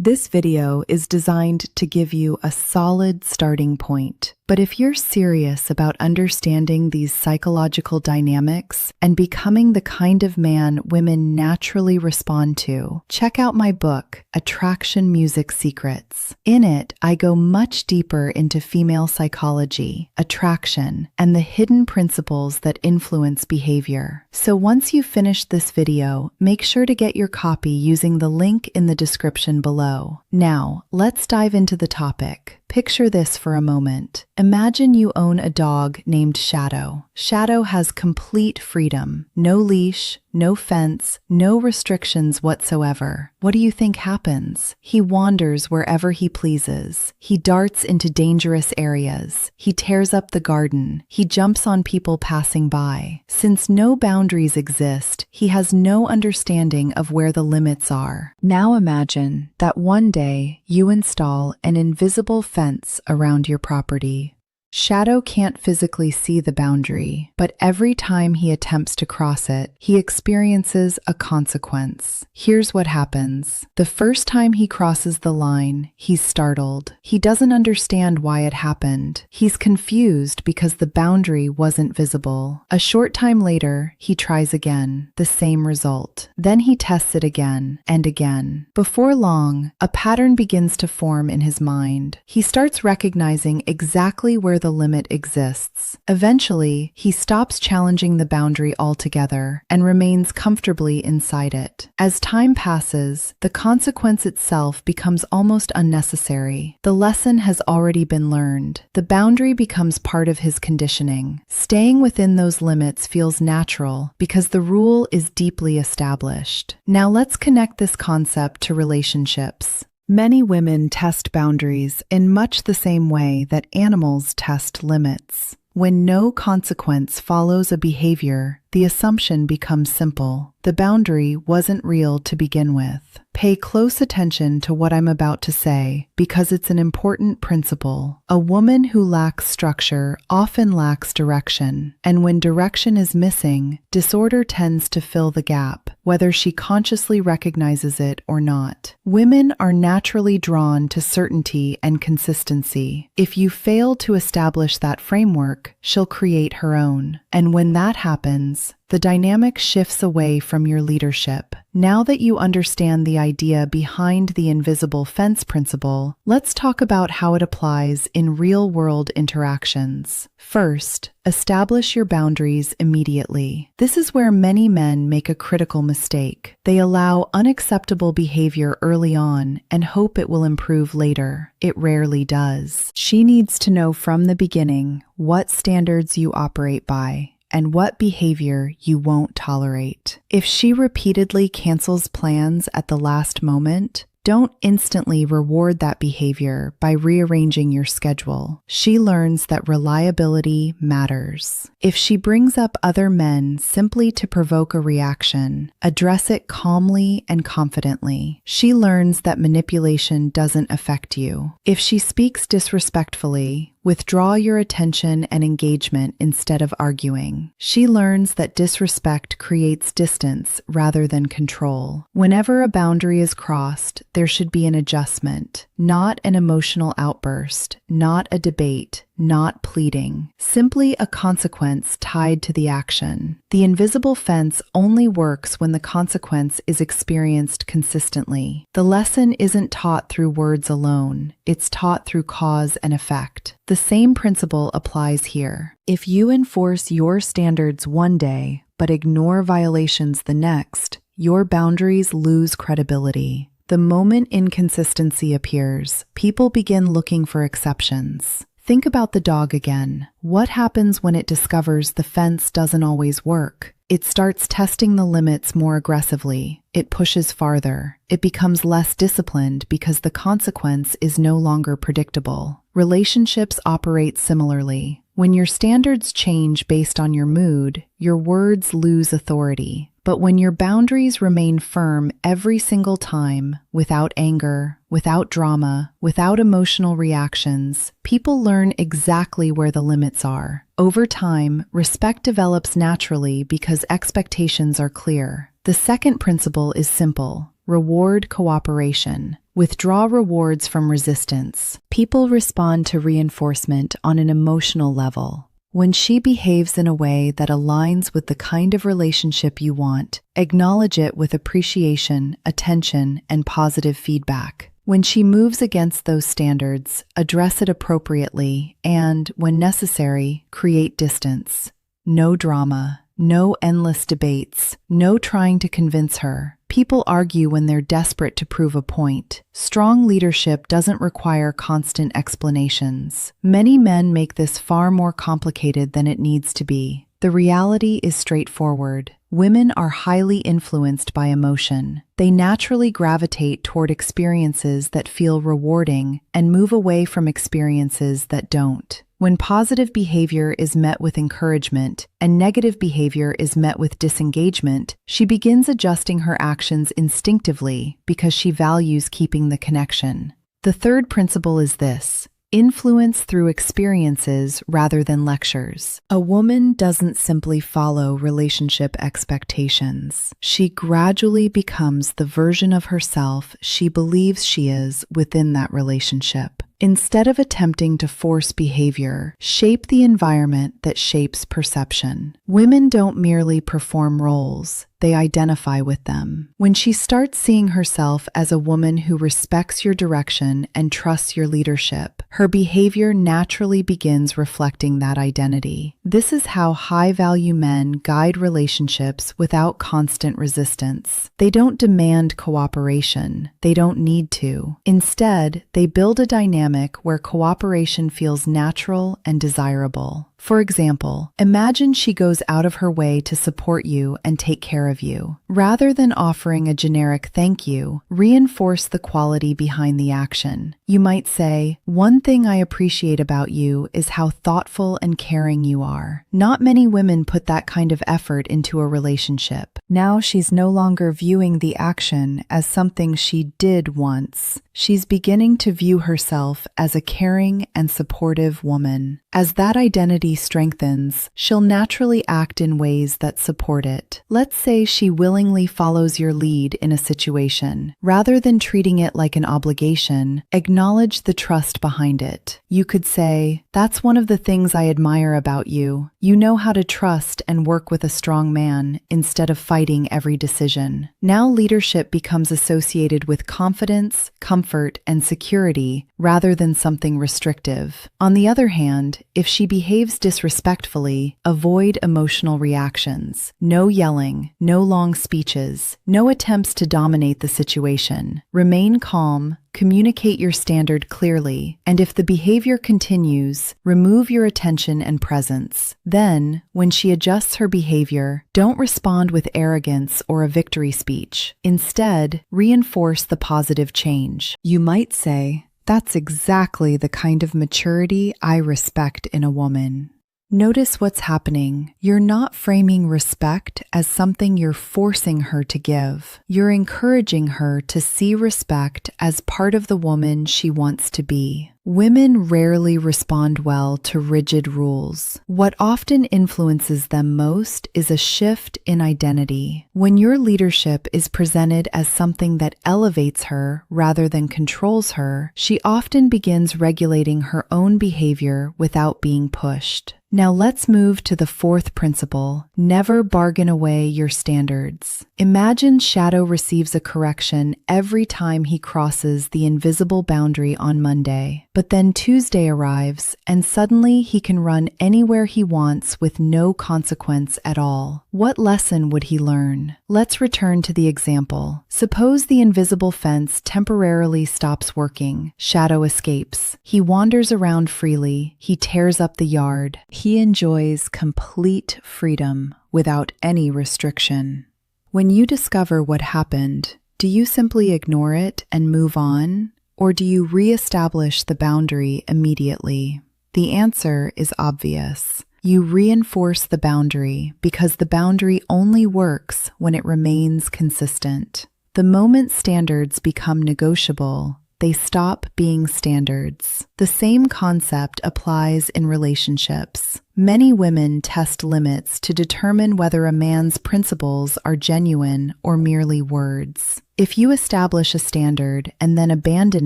This video is designed to give you a solid starting point. But if you're serious about understanding these psychological dynamics and becoming the kind of man women naturally respond to, check out my book, Attraction Music Secrets. In it, I go much deeper into female psychology, attraction, and the hidden principles that influence behavior. So once you've finished this video, make sure to get your copy using the link in the description below. Now, let's dive into the topic. Picture this for a moment. Imagine you own a dog named Shadow. Shadow has complete freedom. No leash, no fence, no restrictions whatsoever. What do you think happens? He wanders wherever he pleases. He darts into dangerous areas. He tears up the garden. He jumps on people passing by. Since no boundaries exist, he has no understanding of where the limits are. Now imagine that one day you install an invisible fence around your property. Shadow can't physically see the boundary, but every time he attempts to cross it, he experiences a consequence. Here's what happens. The first time he crosses the line, he's startled. He doesn't understand why it happened. He's confused because the boundary wasn't visible. A short time later, he tries again, the same result. Then he tests it again and again. Before long, a pattern begins to form in his mind. He starts recognizing exactly where the limit exists. Eventually, he stops challenging the boundary altogether and remains comfortably inside it. As time passes, the consequence itself becomes almost unnecessary. The lesson has already been learned. The boundary becomes part of his conditioning. Staying within those limits feels natural because the rule is deeply established. Now let's connect this concept to relationships. Many women test boundaries in much the same way that animals test limits. When no consequence follows a behavior, the assumption becomes simple. The boundary wasn't real to begin with. Pay close attention to what I'm about to say because it's an important principle. A woman who lacks structure often lacks direction, and when direction is missing, disorder tends to fill the gap, whether she consciously recognizes it or not. Women are naturally drawn to certainty and consistency. If you fail to establish that framework, she'll create her own. And when that happens, the dynamic shifts away from your leadership. Now that you understand the idea behind the invisible fence principle, let's talk about how it applies in real-world interactions. First, establish your boundaries immediately. This is where many men make a critical mistake. They allow unacceptable behavior early on and hope it will improve later. It rarely does. She needs to know from the beginning what standards you operate by and what behavior you won't tolerate. If she repeatedly cancels plans at the last moment, don't instantly reward that behavior by rearranging your schedule. She learns that reliability matters. If she brings up other men simply to provoke a reaction, address it calmly and confidently. She learns that manipulation doesn't affect you. If she speaks disrespectfully, withdraw your attention and engagement instead of arguing. She learns that disrespect creates distance rather than control. Whenever a boundary is crossed, there should be an adjustment, not an emotional outburst, not a debate, not pleading, simply a consequence tied to the action. The invisible fence only works when the consequence is experienced consistently. The lesson isn't taught through words alone, it's taught through cause and effect. The same principle applies here. If you enforce your standards one day, but ignore violations the next, your boundaries lose credibility. The moment inconsistency appears, people begin looking for exceptions. Think about the dog again. What happens when it discovers the fence doesn't always work? It starts testing the limits more aggressively. It pushes farther. It becomes less disciplined because the consequence is no longer predictable. Relationships operate similarly. When your standards change based on your mood, your words lose authority. But when your boundaries remain firm every single time, without anger, without drama, without emotional reactions, people learn exactly where the limits are. Over time, respect develops naturally because expectations are clear. The second principle is simple. Reward cooperation. Withdraw rewards from resistance. People respond to reinforcement on an emotional level. When she behaves in a way that aligns with the kind of relationship you want, acknowledge it with appreciation, attention, and positive feedback. When she moves against those standards, address it appropriately and, when necessary, create distance. No drama, no endless debates, no trying to convince her. People argue when they're desperate to prove a point. Strong leadership doesn't require constant explanations. Many men make this far more complicated than it needs to be. The reality is straightforward. Women are highly influenced by emotion. They naturally gravitate toward experiences that feel rewarding and move away from experiences that don't. When positive behavior is met with encouragement and negative behavior is met with disengagement, she begins adjusting her actions instinctively because she values keeping the connection. The third principle is this: influence through experiences rather than lectures. A woman doesn't simply follow relationship expectations. She gradually becomes the version of herself she believes she is within that relationship. Instead of attempting to force behavior, shape the environment that shapes perception. Women don't merely perform roles, they identify with them. When she starts seeing herself as a woman who respects your direction and trusts your leadership, her behavior naturally begins reflecting that identity. This is how high-value men guide relationships without constant resistance. They don't demand cooperation. They don't need to. Instead, they build a dynamic where cooperation feels natural and desirable. For example, imagine she goes out of her way to support you and take care of you. Rather than offering a generic thank you, reinforce the quality behind the action. You might say, "One thing I appreciate about you is how thoughtful and caring you are." Not many women put that kind of effort into a relationship. Now she's no longer viewing the action as something she did once. She's beginning to view herself as a caring and supportive woman. As that identity strengthens, she'll naturally act in ways that support it. Let's say she willingly follows your lead in a situation. Rather than treating it like an obligation, acknowledge the trust behind it. You could say, "That's one of the things I admire about you. You know how to trust and work with a strong man instead of fighting every decision." Now leadership becomes associated with confidence, comfort, and security rather than something restrictive. On the other hand, if she behaves disrespectfully, avoid emotional reactions. No yelling, no long speeches, no attempts to dominate the situation. Remain calm, communicate your standard clearly, and if the behavior continues, remove your attention and presence. Then, when she adjusts her behavior, don't respond with arrogance or a victory speech. Instead, reinforce the positive change. You might say, "That's exactly the kind of maturity I respect in a woman." Notice what's happening. You're not framing respect as something you're forcing her to give. You're encouraging her to see respect as part of the woman she wants to be. Women rarely respond well to rigid rules. What often influences them most is a shift in identity. When your leadership is presented as something that elevates her rather than controls her, she often begins regulating her own behavior without being pushed. Now let's move to the fourth principle: never bargain away your standards. Imagine Shadow receives a correction every time he crosses the invisible boundary on Monday. But then Tuesday arrives, and suddenly he can run anywhere he wants with no consequence at all. What lesson would he learn? Let's return to the example. Suppose the invisible fence temporarily stops working. Shadow escapes. He wanders around freely. He tears up the yard. He enjoys complete freedom without any restriction. When you discover what happened, do you simply ignore it and move on? Or do you re-establish the boundary immediately? The answer is obvious. You reinforce the boundary because the boundary only works when it remains consistent. The moment standards become negotiable, they stop being standards. The same concept applies in relationships. Many women test limits to determine whether a man's principles are genuine or merely words. If you establish a standard and then abandon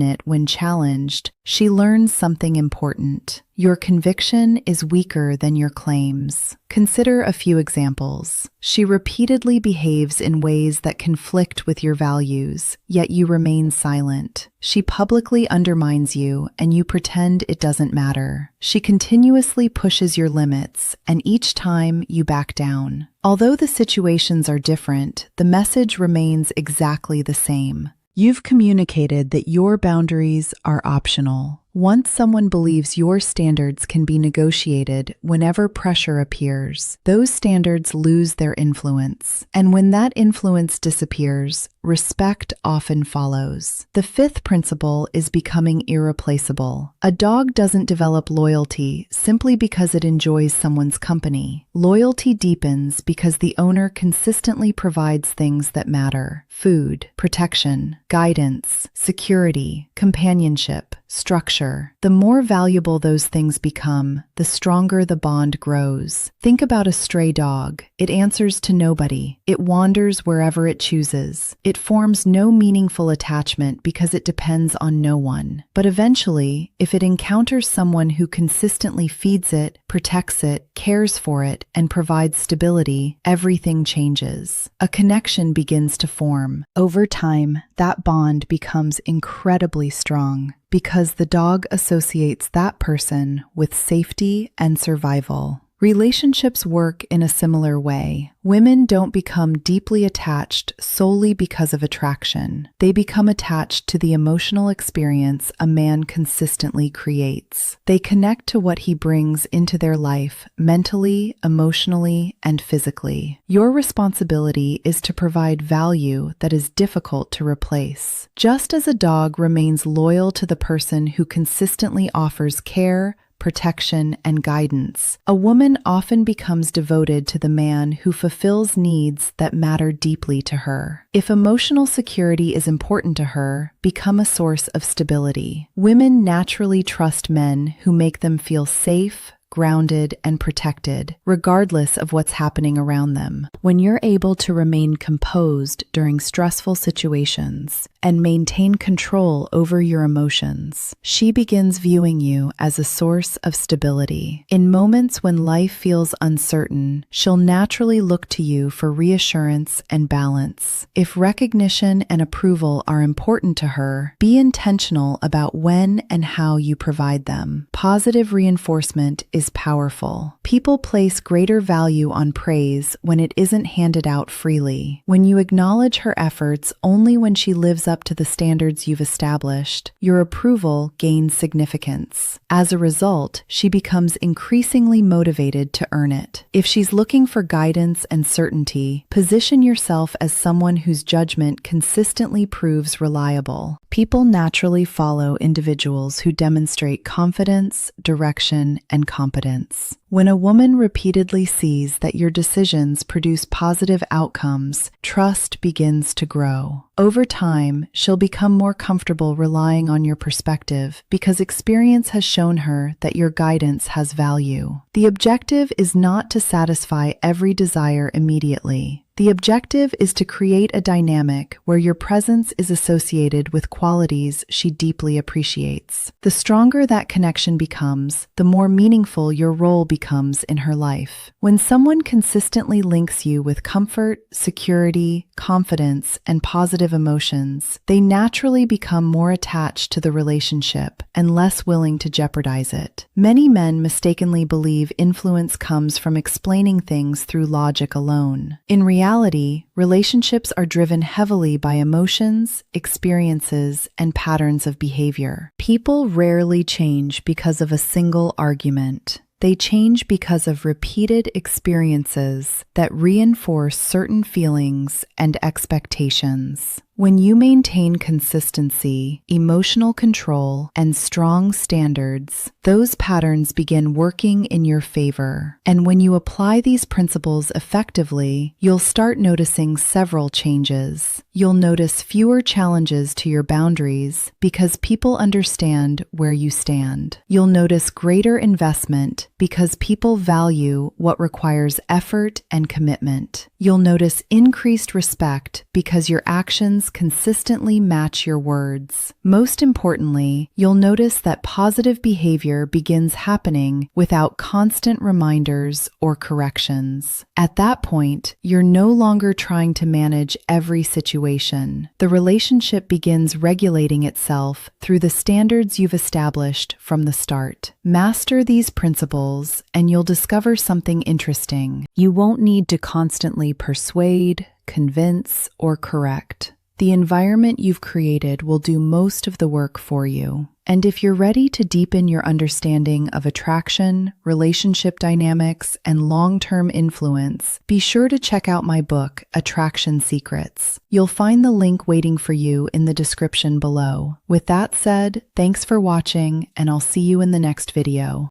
it when challenged, she learns something important. Your conviction is weaker than your claims. Consider a few examples. She repeatedly behaves in ways that conflict with your values, yet you remain silent. She publicly undermines you, and you pretend it doesn't matter. She continuously pushes your limits, and each time you back down. Although the situations are different, the message remains exactly the same. You've communicated that your boundaries are optional. Once someone believes your standards can be negotiated whenever pressure appears, those standards lose their influence. And when that influence disappears, respect often follows. The fifth principle is becoming irreplaceable. A dog doesn't develop loyalty simply because it enjoys someone's company. Loyalty deepens because the owner consistently provides things that matter: food, protection, guidance, security, companionship, structure. The more valuable those things become, the stronger the bond grows. Think about a stray dog. It answers to nobody. It wanders wherever it chooses. It forms no meaningful attachment because it depends on no one. But eventually, if it encounters someone who consistently feeds it, protects it, cares for it, and provides stability, everything changes. A connection begins to form. Over time, that bond becomes incredibly strong, because the dog associates that person with safety and survival. Relationships work in a similar way. Women don't become deeply attached solely because of attraction. They become attached to the emotional experience a man consistently creates. They connect to what he brings into their life mentally, emotionally, and physically. Your responsibility is to provide value that is difficult to replace. Just as a dog remains loyal to the person who consistently offers care, protection, and guidance, a woman often becomes devoted to the man who fulfills needs that matter deeply to her. If emotional security is important to her, become a source of stability. Women naturally trust men who make them feel safe, grounded, and protected, regardless of what's happening around them. When you're able to remain composed during stressful situations and maintain control over your emotions, she begins viewing you as a source of stability. In moments when life feels uncertain, she'll naturally look to you for reassurance and balance. If recognition and approval are important to her, be intentional about when and how you provide them. Positive reinforcement is powerful. People place greater value on praise when it isn't handed out freely. When you acknowledge her efforts only when she lives up to the standards you've established, your approval gains significance. As a result, she becomes increasingly motivated to earn it. If she's looking for guidance and certainty, position yourself as someone whose judgment consistently proves reliable. People naturally follow individuals who demonstrate confidence, direction, and competence. When a woman repeatedly sees that your decisions produce positive outcomes, trust begins to grow. Over time, she'll become more comfortable relying on your perspective because experience has shown her that your guidance has value. The objective is not to satisfy every desire immediately. The objective is to create a dynamic where your presence is associated with qualities she deeply appreciates. The stronger that connection becomes, the more meaningful your role becomes in her life. When someone consistently links you with comfort, security, confidence, and positive emotions, they naturally become more attached to the relationship and less willing to jeopardize it. Many men mistakenly believe influence comes from explaining things through logic alone. In reality, relationships are driven heavily by emotions, experiences, and patterns of behavior. People rarely change because of a single argument. They change because of repeated experiences that reinforce certain feelings and expectations. When you maintain consistency, emotional control, and strong standards, those patterns begin working in your favor. And when you apply these principles effectively, you'll start noticing several changes. You'll notice fewer challenges to your boundaries because people understand where you stand. You'll notice greater investment because people value what requires effort and commitment. You'll notice increased respect because your actions consistently match your words. Most importantly, you'll notice that positive behavior begins happening without constant reminders or corrections. At that point, you're no longer trying to manage every situation. The relationship begins regulating itself through the standards you've established from the start. Master these principles, and you'll discover something interesting. You won't need to constantly persuade, convince, or correct. The environment you've created will do most of the work for you. And if you're ready to deepen your understanding of attraction, relationship dynamics, and long-term influence, be sure to check out my book, Attraction Secrets. You'll find the link waiting for you in the description below. With that said, thanks for watching, and I'll see you in the next video.